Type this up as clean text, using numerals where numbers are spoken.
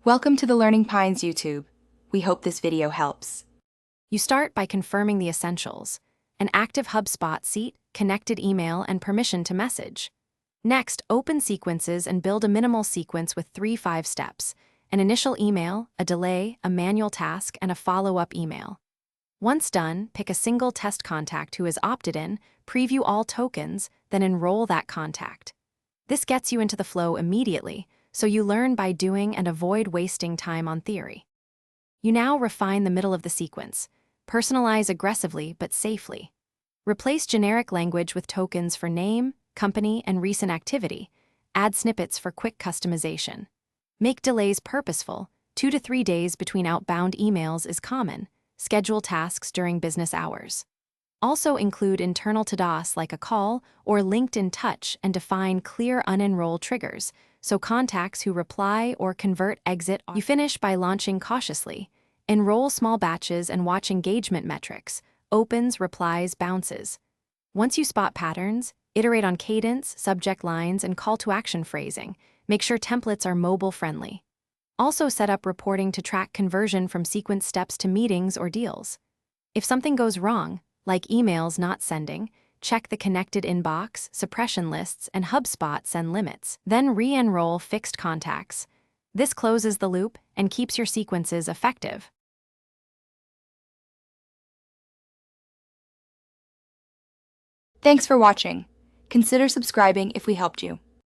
Welcome to the Learning Pines YouTube. We hope this video helps. You start by confirming the essentials: an active Hubspot seat, connected email, and permission to message. Next, open sequences and build a minimal sequence with 3-5 steps: an initial email, a delay, a manual task, and a follow-up email. Once done, pick a single test contact who has opted in, preview all tokens, then enroll that contact. This gets you into the flow immediately, so you learn by doing and avoid wasting time on theory. You now refine the middle of the sequence. Personalize aggressively but safely. Replace generic language with tokens for name, company, and recent activity. Add snippets for quick customization. Make delays purposeful. 2 to 3 days between outbound emails is common. Schedule tasks during business hours. Also include internal to-dos like a call or LinkedIn touch and define clear unenroll triggers, so contacts who reply or convert exit. You finish by launching cautiously. Enroll small batches and watch engagement metrics: opens, replies, bounces. Once you spot patterns, iterate on cadence, subject lines, and call to action phrasing. Make sure templates are mobile friendly. Also set up reporting to track conversion from sequence steps to meetings or deals. If something goes wrong, like emails not sending, check the connected inbox, suppression lists, and Hubspot send limits. Then re-enroll fixed contacts. This closes the loop and keeps your sequences effective. Thanks for watching. Consider subscribing if we helped you.